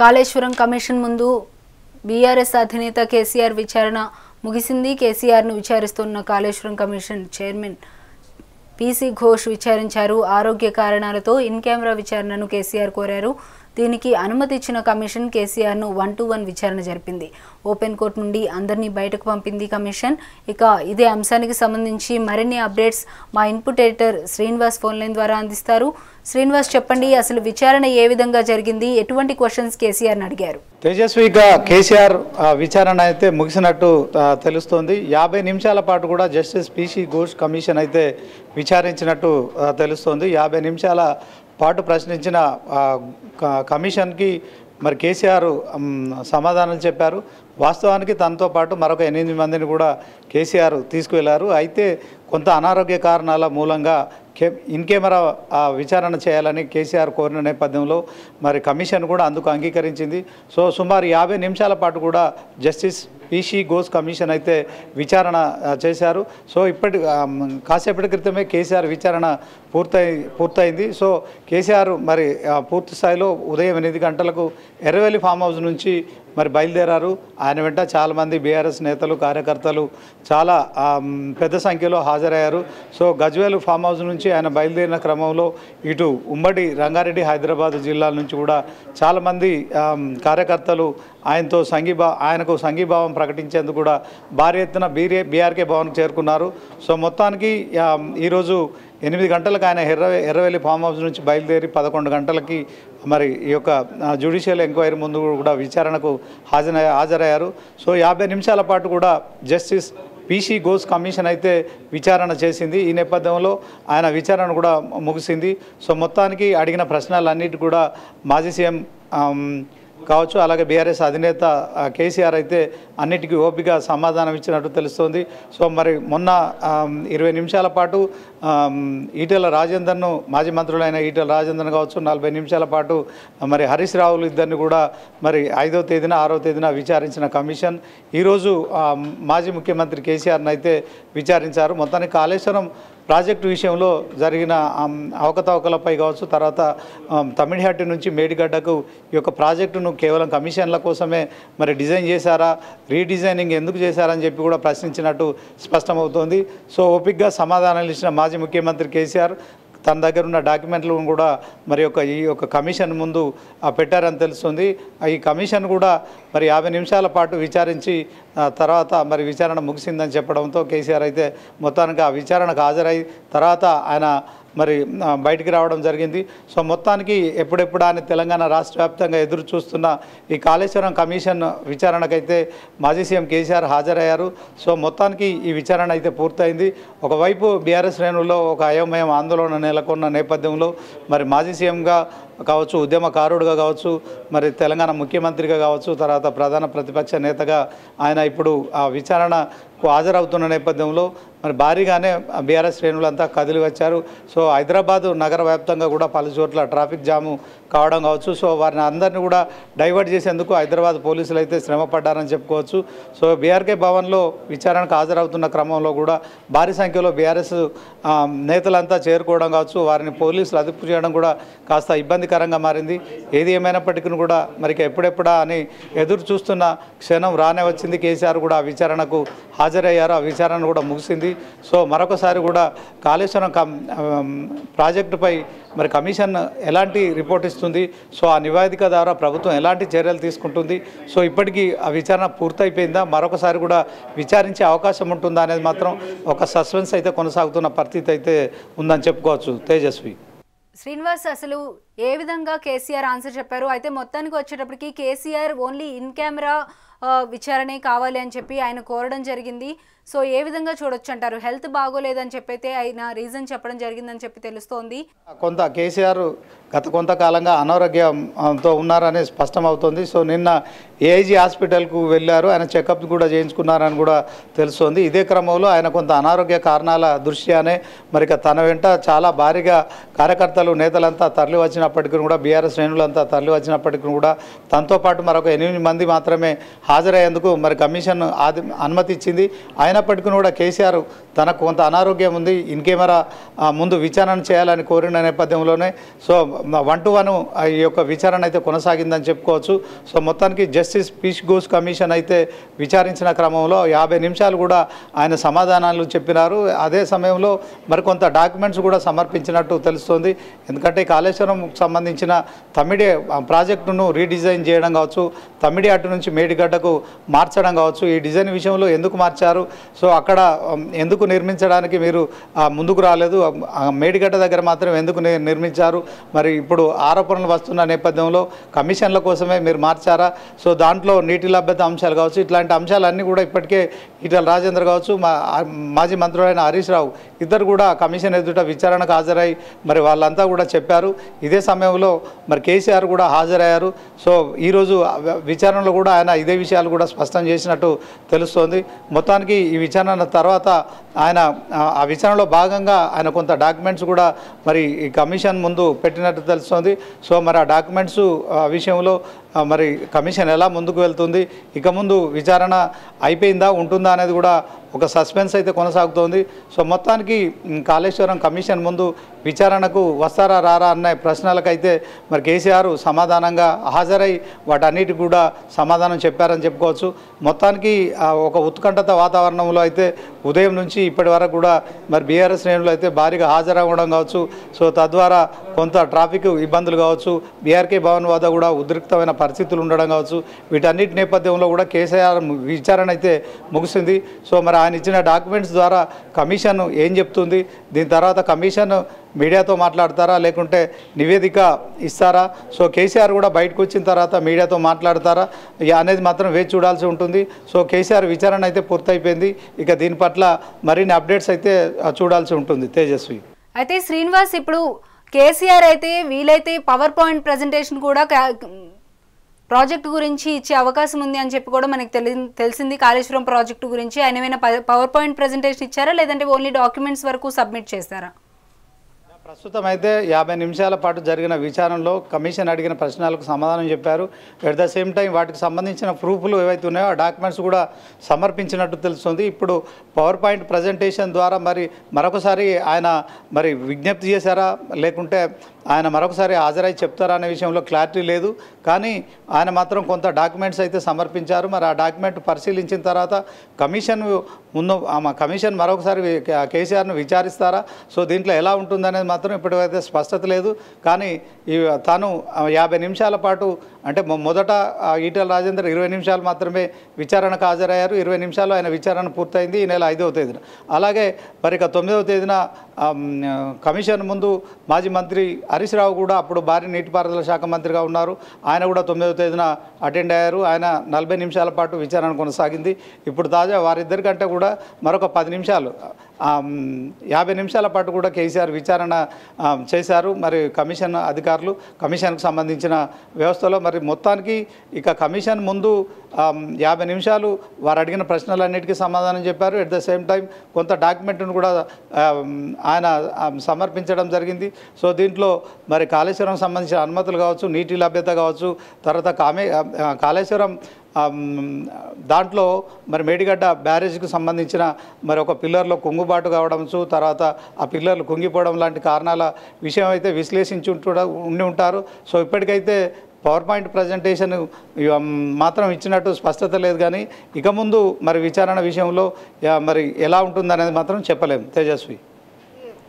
Kaleshwaram commission ముందు BRS అధినేత కేసీఆర్ విచారణ ముగిసింది. కేసీఆర్ను విచారిస్తున్న Kaleshwaram commission chairman PC Ghosh విచారించారు. ఆరోగ్య కారణాలతో ఇన్ కెమెరా విచారణను కేసీఆర్ కోరారు. దీనికి అనుమతి ఇచ్చిన కమిషన్ కేసీఆర్ను 1-to-1 విచారణ జరిపింది. ఓపెన్ కోర్టు నుండి అందరినీ బయటకు పంపింది కమిషన్. ఇక ఇదే అంశానికి సంబంధించి మరిన్ని అప్డేట్స్ మా input editor Srinivas phone line ద్వారా అందిస్తారు. శ్రీనివాస్, చెప్పండి, అసలు విచారణ ఏ విధంగా జరిగింది, ఎటువంటి క్వశ్చన్స్ కేసీఆర్ని అడిగారు? తేజస్విగా కేసీఆర్ విచారణ అయితే ముగిసినట్టు తెలుస్తోంది. 50 నిమిషాల పాటు కూడా జస్టిస్ పీసీ ఘోష్ కమిషన్ అయితే విచారించినట్టు తెలుస్తోంది. 50 నిమిషాల పాటు ప్రశ్నించిన కమిషన్కి మరి కేసీఆర్ సమాధానాలు చెప్పారు. వాస్తవానికి తనతో పాటు మరొక 8 మందిని కూడా కేసీఆర్ తీసుకువెళ్లారు. అయితే కొంత అనారోగ్య కారణాల మూలంగా ఇన్ కెమెరా విచారణ చేయాలని కేసీఆర్ కోరిన నేపథ్యంలో మరి కమిషన్ కూడా అందుకు అంగీకరించింది. సో సుమారు 50 నిమిషాల పాటు కూడా జస్టిస్ పీసీ ఘోష్ కమిషన్ అయితే విచారణ చేశారు. సో కాసేపటి క్రితమే కేసీఆర్ విచారణ పూర్తయింది. సో కేసీఆర్ మరి పూర్తి స్థాయిలో ఉదయం 8 గంటలకు ఎర్రవెల్లి ఫామ్ హౌస్ నుంచి మరి బయలుదేరారు. ఆయన వెంట చాలామంది బీఆర్ఎస్ నేతలు, కార్యకర్తలు చాలా పెద్ద సంఖ్యలో హాజరయ్యారు. సో గజ్వేల్ ఫామ్ హౌస్ నుంచి ఆయన బయలుదేరిన క్రమంలో ఇటు ఉమ్మడి రంగారెడ్డి, హైదరాబాద్ జిల్లాల నుంచి కూడా చాలామంది కార్యకర్తలు ఆయనకు సంఘీభావం ప్రకటించేందుకు కూడా భారీ ఎత్తున బీఆర్కే భవన్కు చేరుకున్నారు. సో మొత్తానికి ఈరోజు 8 గంటలకు ఆయన ఎర్రవెల్లి ఫామ్ హౌస్ నుంచి బయలుదేరి 11 గంటలకి మరి ఈ యొక్క జ్యుడిషియల్ ఎంక్వైరీ ముందు కూడా విచారణకు హాజరయ్యారు. సో 50 నిమిషాల పాటు కూడా జస్టిస్ పీసీ ఘోష్ కమిషన్ అయితే విచారణ చేసింది. ఈ నేపథ్యంలో ఆయన విచారణ కూడా ముగిసింది. సో మొత్తానికి అడిగిన ప్రశ్నలన్నిటి కూడా మాజీ సీఎం కావచ్చు, అలాగే బీఆర్ఎస్ అధినేత కేసీఆర్ అయితే అన్నిటికీ ఓపిక సమాధానం ఇచ్చినట్టు తెలుస్తోంది. సో మరి మొన్న 20 నిమిషాల పాటు ఈటెల రాజేందర్ను, మాజీ మంత్రులైన ఈటెల రాజేందర్ కావచ్చు, 40 నిమిషాల పాటు మరి హరీష్ రావులు ఇద్దరిని కూడా మరి 5వ తేదీన 6వ తేదీన విచారించిన కమిషన్ ఈరోజు మాజీ ముఖ్యమంత్రి కేసీఆర్ని అయితే విచారించారు. మొత్తానికి కాళేశ్వరం ప్రాజెక్టు విషయంలో జరిగిన అవకతవకలపై కావచ్చు, తర్వాత తమిళహట్టి నుంచి మేడిగడ్డకు ఈ యొక్క ప్రాజెక్టును కేవలం కమిషన్ల కోసమే మరి డిజైన్ చేశారా, రీడిజైనింగ్ ఎందుకు చేశారని చెప్పి కూడా ప్రశ్నించినట్టు స్పష్టమవుతోంది. సో ఓపిక్గా సమాధానాలు ఇచ్చిన మాజీ ముఖ్యమంత్రి కేసీఆర్ తన దగ్గర ఉన్న డాక్యుమెంట్లను కూడా మరి ఈ యొక్క కమిషన్ ముందు పెట్టారని తెలుస్తుంది. ఈ కమిషన్ కూడా మరి 50 నిమిషాల పాటు విచారించి తర్వాత మరి విచారణ ముగిసిందని చెప్పడంతో కేసీఆర్ అయితే మొత్తానికి ఆ విచారణకు హాజరై తర్వాత ఆయన మరి బయటికి రావడం జరిగింది. సో మొత్తానికి ఎప్పుడెప్పుడు అని తెలంగాణ రాష్ట్ర వ్యాప్తంగా ఎదురు చూస్తున్న ఈ కాళేశ్వరం కమిషన్ విచారణకైతే మాజీ సీఎం కేసీఆర్ హాజరయ్యారు. సో మొత్తానికి ఈ విచారణ అయితే పూర్తయింది. ఒకవైపు బీఆర్ఎస్ శ్రేణుల్లో ఒక అయోమయం ఆందోళన నెలకొన్న నేపథ్యంలో మరి మాజీ సీఎంగా కావచ్చు, ఉద్యమకారుడుగా కావచ్చు, మరి తెలంగాణ ముఖ్యమంత్రిగా కావచ్చు, తర్వాత ప్రధాన ప్రతిపక్ష నేతగా ఆయన ఇప్పుడు ఆ విచారణకు హాజరవుతున్న నేపథ్యంలో మరి భారీగానే బీఆర్ఎస్ శ్రేణులంతా కదిలి వచ్చారు. సో హైదరాబాదు నగర వ్యాప్తంగా కూడా పలు చోట్ల ట్రాఫిక్ జాము కావడం కావచ్చు. సో వారిని అందరినీ కూడా డైవర్ట్ చేసేందుకు హైదరాబాద్ పోలీసులు అయితే శ్రమ పడ్డారని చెప్పుకోవచ్చు. సో బీఆర్కే భవన్లో విచారణకు హాజరవుతున్న క్రమంలో కూడా భారీ సంఖ్యలో బీఆర్ఎస్ నేతలంతా చేరుకోవడం కావచ్చు, వారిని పోలీసులు అదుపు చేయడం కూడా కాస్త ఇబ్బందికరంగా మారింది. ఏది ఏమైనప్పటికీ కూడా మరి ఎప్పుడెప్పుడా అని ఎదురు చూస్తున్న క్షణం రానే వచ్చింది. కేసీఆర్ కూడా ఆ విచారణకు హాజరయ్యారు. ఆ విచారణ కూడా ముగిసింది. సో మరొకసారి కూడా కాళేశ్వరం ప్రాజెక్టుపై మరి కమిషన్ ఎలాంటి రిపోర్ట్ ఇస్తుంది, సో ఆ నివేదిక ద్వారా ప్రభుత్వం ఎలాంటి చర్యలు తీసుకుంటుంది, సో ఇప్పటికీ ఆ విచారణ పూర్తయిపోయిందా, మరొకసారి కూడా విచారించే అవకాశం ఉంటుందా అనేది మాత్రం ఒక సస్పెన్స్ అయితే కొనసాగుతున్న పరిస్థితి అయితే ఉందని చెప్పుకోవచ్చు. తేజస్వి. శ్రీనివాస్, అసలు ఏ విధంగా కేసీఆర్ ఆన్సర్ చెప్పారు? అయితే మొత్తానికి వచ్చేటప్పటికి కేసీఆర్ ఓన్లీ ఇన్ కెమెరా విచారణే కావాలి అని చెప్పి ఆయన కోరడం జరిగింది. సో ఏ విధంగా చూడొచ్చు అంటారు? హెల్త్ బాగోలేదని చెప్పైతే ఆయన రీజన్ చెప్పడం జరిగిందని చెప్పి తెలుస్తోంది. కొంత కేసీఆర్ గత కొంతకాలంగా అనారోగ్యంతో ఉన్నారని స్పష్టమవుతోంది. సో నిన్న ఏఐజీ హాస్పిటల్కు వెళ్ళారు, ఆయన చెకప్ కూడా చేయించుకున్నారని కూడా తెలుస్తోంది. ఇదే క్రమంలో ఆయన కొంత అనారోగ్య కారణాల దృష్ట్యానే మరి తన వెంట చాలా భారీగా కార్యకర్తలు, నేతలంతా తరలి వచ్చినప్పటికీ కూడా, బీఆర్ఎస్ శ్రేణులంతా తరలి వచ్చినప్పటికీ కూడా తనతో పాటు మరొక 8 మంది మాత్రమే హాజరయ్యేందుకు మరి కమిషన్ అనుమతి ఇచ్చింది. అయినప్పటికీ కూడా కేసీఆర్ తనకు కొంత అనారోగ్యం ఉంది, ఇన్ కెమెరా ముందు విచారణ చేయాలని కోరిన నేపథ్యంలోనే సో 1-to-1 ఈ యొక్క విచారణ అయితే కొనసాగిందని చెప్పుకోవచ్చు. సో మొత్తానికి జస్టిస్ పీసీ ఘోష్ కమిషన్ అయితే విచారించిన క్రమంలో 50 నిమిషాలు కూడా ఆయన సమాధానాలు చెప్పినారు. అదే సమయంలో మరికొంత డాక్యుమెంట్స్ కూడా సమర్పించినట్టు తెలుస్తుంది. ఎందుకంటే కాళేశ్వరం సంబంధించిన తమ్మిడి ప్రాజెక్టును రీడిజైన్ చేయడం కావచ్చు, తమ్మిడి అటు నుంచి మేడిగడ్డకు మార్చడం కావచ్చు, ఈ డిజైన్ విషయంలో ఎందుకు మార్చారు, సో అక్కడ ఎందుకు నిర్మించడానికి మీరు ముందుకు రాలేదు, మేడిగడ్డ దగ్గర మాత్రం ఎందుకు నిర్మించారు, మరి ఇప్పుడు ఆరోపణలు వస్తున్న నేపథ్యంలో కమిషన్ల కోసమే మీరు మార్చారా, సో దాంట్లో నీటి లభ్యత అంశాలు కావచ్చు, ఇట్లాంటి అంశాలన్నీ కూడా ఇప్పటికే ఈటెల రాజేందర్ కావచ్చు, మాజీ మంత్రులైన హరీష్ రావు ఇద్దరు కూడా కమిషన్ ఎదుట విచారణకు హాజరై మరి వాళ్ళంతా కూడా చెప్పారు. ఇదే సమయంలో మరి కేసీఆర్ కూడా హాజరయ్యారు. సో ఈరోజు విచారణలో కూడా ఆయన ఇదే విషయాలు కూడా స్పష్టం చేసినట్టు తెలుస్తోంది. మొత్తానికి ఈ విచారణ తర్వాత ఆయన ఆ విచారణలో భాగంగా ఆయన కొంత డాక్యుమెంట్స్ కూడా మరి ఈ కమిషన్ ముందు పెట్టినట్టు తెలుస్తోంది. సో మరి ఆ డాక్యుమెంట్స్ విషయంలో మరి కమిషన్ ఎలా ముందుకు వెళ్తుంది, ఇక ముందు విచారణ అయిపోయిందా ఉంటుందా అనేది కూడా ఒక సస్పెన్స్ అయితే కొనసాగుతోంది. సో మొత్తానికి కాళేశ్వరం కమిషన్ ముందు విచారణకు వస్తారా రారా అన్న ప్రశ్నలకైతే మరి కేసీఆర్ సమాధానంగా హాజరై వాటన్నిటికి కూడా సమాధానం చెప్పారని చెప్పుకోవచ్చు. మొత్తానికి ఒక ఉత్కంఠత వాతావరణంలో అయితే ఉదయం నుంచి ఇప్పటి వరకు కూడా మరి బీఆర్ఎస్ శ్రేణులు అయితే భారీగా హాజరవ్వడం కావచ్చు, సో తద్వారా కొంత ట్రాఫిక్ ఇబ్బందులు కావచ్చు, బీఆర్కే భవన్ వద్ద కూడా ఉద్రిక్తమైన పరిస్థితులు ఉండడం కావచ్చు, వీటన్నిటి నేపథ్యంలో కూడా కేసీఆర్ విచారణ అయితే ముగిసింది. సో మరి ఆయన ఇచ్చిన డాక్యుమెంట్స్ ద్వారా కమిషన్ ఏం చెప్తుంది, దీని తర్వాత కమిషన్ మీడియాతో మాట్లాడతారా లేకుంటే నివేదిక ఇస్తారా, సో కేసీఆర్ కూడా బయటకు వచ్చిన తర్వాత మీడియాతో మాట్లాడతారా అనేది మాత్రం వేచి చూడాల్సి ఉంటుంది. సో కేసీఆర్ విచారణ అయితే పూర్తయిపోయింది. ఇక దీని పట్ల మరిన్ని అప్డేట్స్ అయితే చూడాల్సి ఉంటుంది. తేజస్వి అయితే శ్రీనివాస్, ఇప్పుడు కేసీఆర్ అయితే వీలైతే పవర్ పాయింట్ ప్రజెంటేషన్ కూడా ప్రాజెక్టు గురించి ఇచ్చే అవకాశం ఉంది అని చెప్పి కూడా మనకి తెలిసింది. కాళేశ్వరం ప్రాజెక్టు గురించి ఆయన ఏమైనా పవర్ పాయింట్ ప్రజెంటేషన్ ఇచ్చారా లేదంటే ఓన్లీ డాక్యుమెంట్స్ వరకు సబ్మిట్ చేస్తారా? ప్రస్తుతం అయితే 50 నిమిషాల పాటు జరిగిన విచారణలో కమిషన్ అడిగిన ప్రశ్నలకు సమాధానం చెప్పారు. ఎట్ ద సేమ్ టైం వాటికి సంబంధించిన ప్రూఫ్లు ఏవైతే ఉన్నాయో ఆ డాక్యుమెంట్స్ కూడా సమర్పించినట్టు తెలుస్తుంది. ఇప్పుడు పవర్ పాయింట్ ప్రజెంటేషన్ ద్వారా మరొకసారి ఆయన మరి విజ్ఞప్తి చేశారా లేకుంటే ఆయన మరొకసారి హాజరై చెప్తారా అనే విషయంలో క్లారిటీ లేదు. కానీ ఆయన మాత్రం కొంత డాక్యుమెంట్స్ అయితే సమర్పించారు. మరి ఆ డాక్యుమెంట్ పరిశీలించిన తర్వాత కమిషన్ మరొకసారి కేసీఆర్ను విచారిస్తారా, సో దీంట్లో ఎలా ఉంటుందనేది మాత్రం ఇప్పటికైతే స్పష్టత లేదు. కానీ తాను 50 నిమిషాల పాటు అంటే మొదట ఈటెల రాజేందర్ 20 నిమిషాలు మాత్రమే విచారణకు హాజరయ్యారు. 20 నిమిషాలు ఆయన విచారణ పూర్తయింది ఈ నెల 5వ తేదీన. అలాగే మరి ఇక 9వ తేదీన కమిషన్ ముందు మాజీ మంత్రి హరీష్ రావు కూడా అప్పుడు భారీ నీటిపారుదల శాఖ మంత్రిగా ఉన్నారు. ఆయన కూడా 9వ తేదీన అటెండ్ అయ్యారు. ఆయన 40 నిమిషాల పాటు విచారణ కొనసాగింది. ఇప్పుడు తాజా వారిద్దరికంటే కూడా మరొక 10 నిమిషాలు 50 నిమిషాల పాటు కూడా కేసీఆర్ విచారణ చేశారు. మరి కమిషన్ అధికారులు కమిషన్కు సంబంధించిన వ్యవస్థలో మరి మొత్తానికి ఇక కమిషన్ ముందు 50 నిమిషాలు వారు అడిగిన ప్రశ్నలన్నిటికీ సమాధానం చెప్పారు. ఎట్ ద సేమ్ టైం కొంత డాక్యుమెంట్ను కూడా ఆయన సమర్పించడం జరిగింది. సో దీంట్లో మరి కాళేశ్వరం సంబంధించిన అనుమతులు కావచ్చు, నీటి లభ్యత కావచ్చు, తర్వాత కాళేశ్వరం దాంట్లో మరి మేడిగడ్డ బ్యారేజ్కి సంబంధించిన మరి ఒక పిల్లర్లో కుంగుబాటు కావడంతో తర్వాత ఆ పిల్లర్లు కుంగిపోవడం లాంటి కారణాల విషయం అయితే విశ్లేషించి ఉండి ఉంటారు. సో ఇప్పటికైతే పవర్ పాయింట్ ప్రజెంటేషన్ మాత్రం ఇచ్చినట్టు స్పష్టత లేదు. కానీ ఇక ముందు మరి విచారణ విషయంలో మరి ఎలా ఉంటుందనేది మాత్రం చెప్పలేము. తేజస్వి.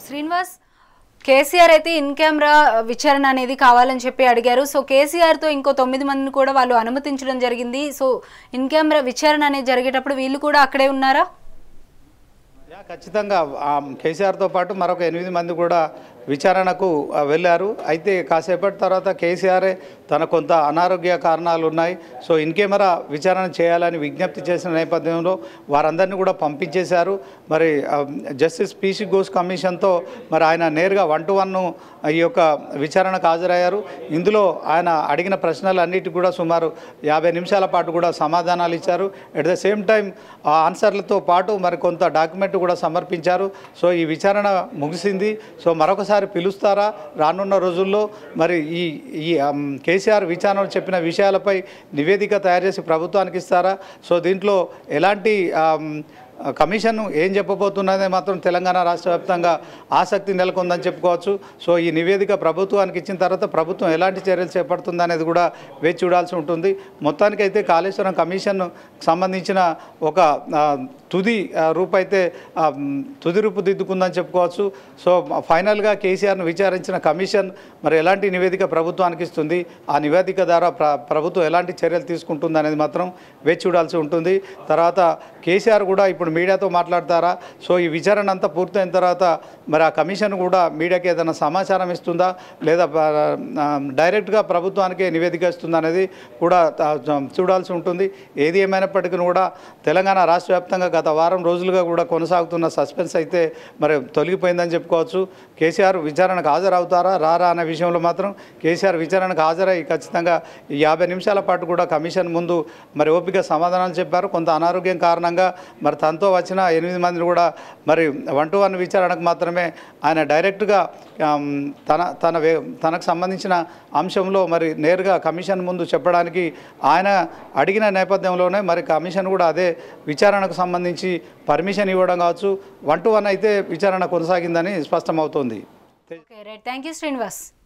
శ్రీనివాస్, కేసీఆర్ అయితే ఇన్ కెమెరా విచారణ అనేది కావాలని చెప్పి అడిగారు. సో కేసీఆర్తో ఇంకో 9 మందిని కూడా వాళ్ళు అనుమతించడం జరిగింది. సో ఇన్ కెమెరా విచారణ అనేది జరిగేటప్పుడు వీళ్ళు కూడా అక్కడే ఉన్నారా? ఖచ్చితంగా కేసీఆర్తో పాటు మరొక 8 మంది కూడా విచారణకు వెళ్ళారు. అయితే కాసేపటి తర్వాత కేసీఆరే తన కొంత అనారోగ్య కారణాలు ఉన్నాయి, సో ఇన్ కెమెరా విచారణ చేయాలని విజ్ఞప్తి చేసిన నేపథ్యంలో వారందరినీ కూడా పంపించేశారు. మరి జస్టిస్ పీసీ ఘోష్ కమిషన్తో మరి ఆయన నేరుగా 1-to-1 ఈ యొక్క విచారణకు హాజరయ్యారు. ఇందులో ఆయన అడిగిన ప్రశ్నలన్నిటికీ కూడా సుమారు 50 నిమిషాల పాటు కూడా సమాధానాలు ఇచ్చారు. ఎట్ ద సేమ్ టైం ఆ ఆన్సర్లతో పాటు మరి కొంత డాక్యుమెంట్ కూడా సమర్పించారు. సో ఈ విచారణ ముగిసింది. సో మరొకసారి మరోసారి పిలుస్తారా రానున్న రోజుల్లో? మరి ఈ ఈ కేసీఆర్ విచారణలో చెప్పిన విషయాలపై నివేదిక తయారు చేసి ప్రభుత్వానికి ఇస్తారా? సో దీంట్లో ఎలాంటి కమిషన్ ఏం చెప్పబోతున్నదే మాత్రం తెలంగాణ రాష్ట్ర వ్యాప్తంగా ఆసక్తి నెలకొందని చెప్పుకోవచ్చు. సో ఈ నివేదిక ప్రభుత్వానికి ఇచ్చిన తర్వాత ప్రభుత్వం ఎలాంటి చర్యలు చేపడుతుంది అనేది కూడా వేచి చూడాల్సి ఉంటుంది. మొత్తానికైతే కాళేశ్వరం కమిషన్ సంబంధించిన ఒక తుది రూపు అయితే తుది రూపు దిద్దుకుందని చెప్పుకోవచ్చు. సో ఫైనల్గా కేసీఆర్ను విచారించిన కమిషన్ మరి ఎలాంటి నివేదిక ప్రభుత్వానికి ఇస్తుంది, ఆ నివేదిక ద్వారా ప్రభుత్వం ఎలాంటి చర్యలు తీసుకుంటుంది అనేది మాత్రం వేచి చూడాల్సి ఉంటుంది. తర్వాత కేసీఆర్ కూడా ఇప్పుడు మీడియాతో మాట్లాడతారా? సో ఈ విచారణ అంతా పూర్తయిన తర్వాత మరి ఆ కమిషన్ కూడా మీడియాకి ఏదైనా సమాచారం ఇస్తుందా లేదా డైరెక్ట్గా ప్రభుత్వానికే నివేదిక ఇస్తుందా అనేది కూడా చూడాల్సి ఉంటుంది. ఏది ఏమైనప్పటికీ కూడా తెలంగాణ రాష్ట్ర వ్యాప్తంగా గత వారం రోజులుగా కూడా కొనసాగుతున్న సస్పెన్స్ అయితే మరి తొలగిపోయిందని చెప్పుకోవచ్చు. కేసీఆర్ విచారణకు హాజరవుతారా రారా అనే విషయంలో మాత్రం కేసీఆర్ విచారణకు హాజరై ఖచ్చితంగా 50 నిమిషాల పాటు కూడా కమిషన్ ముందు మరి ఓపిక సమాధానాలు చెప్పారు. కొంత అనారోగ్యం కారణంగా మరి తనతో వచ్చిన 8 మందిని కూడా మరి 1-to-1 విచారణకు మాత్రమే ఆయన డైరెక్ట్గా తనకు సంబంధించిన అంశంలో మరి నేరుగా కమిషన్ ముందు చెప్పడానికి ఆయన అడిగిన నేపథ్యంలోనే మరి కమిషన్ కూడా అదే విచారణకు సంబంధించి పర్మిషన్ ఇవ్వడం కావచ్చు. 1-to-1 అయితే విచారణ కొనసాగిందని స్పష్టమవుతోంది. Thank you Srinivas.